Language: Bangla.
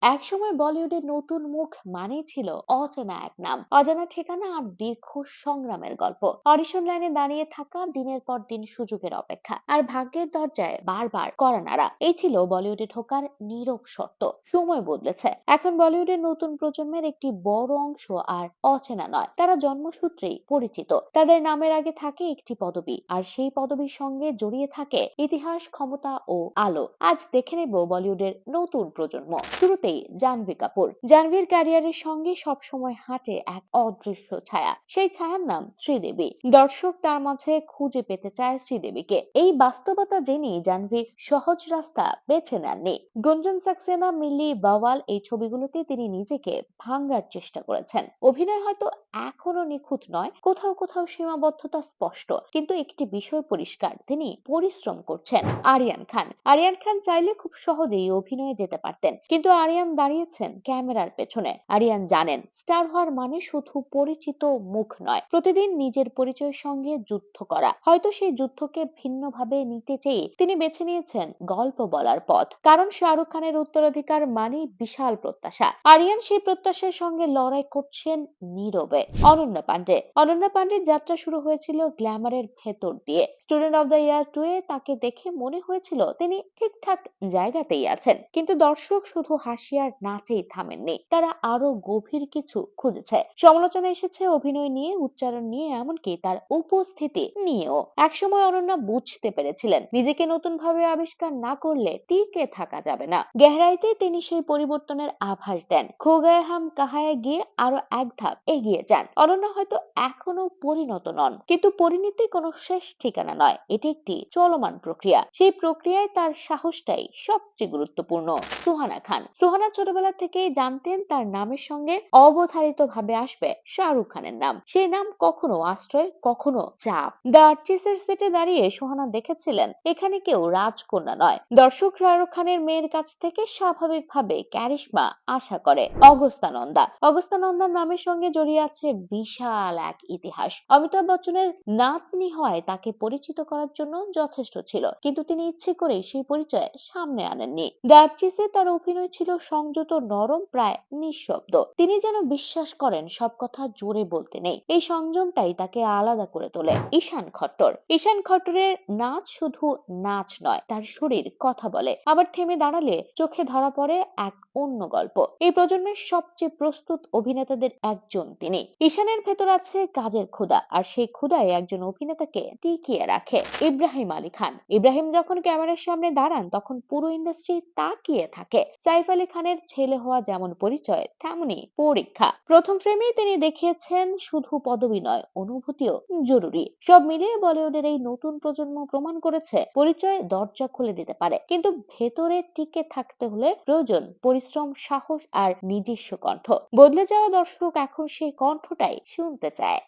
একসময় বলিউডের নতুন মুখ মানেই ছিল অচেনা এক নাম, অজানা ঠিকানা আর দীর্ঘ সংগ্রামের গল্প। অডিশন লাইনে দাঁড়িয়ে থাকা, দিনের পর দিন সুযোগের অপেক্ষা, আর ভাগ্যের দরজায় বারবার কড়া নাড়া, এই ছিল বলিউডে ঢোকার নীরব শর্ত। সময় বদলেছে, এখন বলিউডের নতুন প্রজন্মের একটি বড় অংশ আর অচেনা নয়, তারা জন্মসূত্রেই পরিচিত। তাদের নামের আগে থাকে একটি পদবি, আর সেই পদবির সঙ্গে জড়িয়ে থাকে ইতিহাস, ক্ষমতা ও আলো। আজ দেখে নেব বলিউডের নতুন প্রজন্ম। শুরুতেই জাহ্নবী কাপুর। জাহ্নবীর ক্যারিয়ারের সঙ্গে সবসময় হাঁটে এক অদৃশ্য ছায়া, সেই ছায়ার নাম শ্রীদেবী। দর্শক তার মাঝে খুঁজে পেতে চায় শ্রীদেবীকে। এই বাস্তবতা জেনেই জাহ্নবী সহজ রাস্তা বেছে নেননি। গুঞ্জন সাক্সেনা, মিল্লি, বাওয়াল, এই ছবিগুলোতে তিনি নিজেকে ভাঙার চেষ্টা করেছেন। অভিনয় হয়তো এখনো নিখুঁত নয়, কোথাও কোথাও সীমাবদ্ধতা স্পষ্ট, কিন্তু একটি বিষয় পরিষ্কার, তিনি পরিশ্রম করছেন। আরিয়ান খান চাইলে খুব সহজেই অভিনয়ে যেতে পারতেন, কিন্তু আরিয়ান দাঁড়িয়েছেন ক্যামেরার পেছনে। আরিয়ান জানেন স্টার হওয়ার মানে শুধু পরিচিত মুখ নয়, প্রতিদিন নিজের পরিচয়ের সঙ্গে যুদ্ধ করা। হয়তো সেই যুদ্ধকে ভিন্নভাবে নিতে চেয়ে তিনি বেছে নিয়েছেন গল্প বলার পথ, কারণ শাহরুখ খানের উত্তরাধিকার মানেই বিশাল প্রত্যাশা। আরিয়ান সেই প্রত্যাশার সঙ্গে লড়াই করছেন নীরবে। অনন্যা পান্ডের যাত্রা শুরু হয়েছিল গ্ল্যামারের ভেতর দিয়ে। স্টুডেন্ট অব দ্য ইয়ার 2 এ তাকে দেখে মনে হয়েছিল তিনি ঠিকঠাক জায়গাতেই আছেন, কিন্তু দর্শক শুধু হাসি আর নাচেই থামেননি, তারা আরো গভীর কিছু খুঁজেছে। সমালোচনা এসেছে অভিনয় নিয়ে, উচ্চারণ নিয়ে, এমনকি তার উপস্থিতি নিয়েও। একসময় অনন্যা বুঝতে পেরেছিলেন নিজেকে নতুন ভাবে আবিষ্কার না করলে টিকে থাকা যাবে না। গেহরাইতে তিনি সেই পরিবর্তনের আভাস দেন। খো গায়ে হাম কাহায় গিয়ে আরো এক ধাপ এগিয়ে যান। অনন্যা হয়তো এখনো পরিণত নন, কিন্তু পরিণতি কোনো শেষ ঠিকানা নয়, এটি একটি চলমান প্রক্রিয়া। সেই প্রক্রিয়ায় তার সাহসটাই সবচেয়ে গুরুত্বপূর্ণ। সুহানা ছোটবেলা থেকেই জানতেন তার নামের সঙ্গে অবধারিত ভাবে আসবে শাহরুখ খানের নাম। সেই নাম কখনো আশ্রয়, কখনো চাপ। দ্য আর্টিস্টের সেটে দাঁড়িয়ে সুহানা দেখেছিলেন এখানে কেউ রাজকন্যা নয়। দর্শক শাহরুখ খানের মেয়ের কাছ থেকে স্বাভাবিকভাবে ক্যারিশমা আশা করে। অগস্তানন্দার নামের সঙ্গে জড়িয়ে আছে বিশাল এক ইতিহাস। অমিতাভ বচ্চনের নাতনি হয় তাকে পরিচিত করার জন্য যথেষ্ট ছিল, কিন্তু তিনি ইচ্ছে করেই সেই পরিচয় সামনে আনেননি। দ্য আর্টিস্টে তার অভিনয় ছিল সংযত, নরম, প্রায় নিঃশব্দ। তিনি যেন বিশ্বাস করেন সব কথা জোরে বলতে নেই। এই সংযমটাই তাকে আলাদা করে তোলে। ঈশান খট্টরের নাচ শুধু নাচ নয়, তার শরীর কথা বলে। আবার থেমে দাঁড়ালে চোখে ধরা পড়ে এক অন্য গল্প। এই প্রজন্মের সবচেয়ে প্রস্তুত অভিনেতাদের একজন তিনি। ঈশানের ভেতর আছে কাজের ক্ষুধা, আর সেই ক্ষুধাই একজন অভিনেতাকে টিকিয়ে রাখে। ইব্রাহিম যখন ক্যামেরার সামনে দাঁড়ান তখন পুরো ইন্ডাস্ট্রি তাকিয়ে থাকে। সাইফ আলী খানের ছেলে হওয়া যেমন পরিচয়, তেমনি পরীক্ষা। প্রথম ফ্রেমেই তিনি দেখিয়েছেন শুধু পদবি নয়, অনুভূতিও জরুরি। সব মিলিয়ে বলিউডের এই নতুন প্রজন্ম প্রমাণ করেছে পরিচয় দরজা খুলে দিতে পারে, কিন্তু ভেতরে টিকে থাকতে হলে প্রয়োজন পরিশ্রম, সাহস আর নিজস্ব কণ্ঠ। বদলে যাওয়া দর্শক এখন সেই কণ্ঠটাই শুনতে চায়।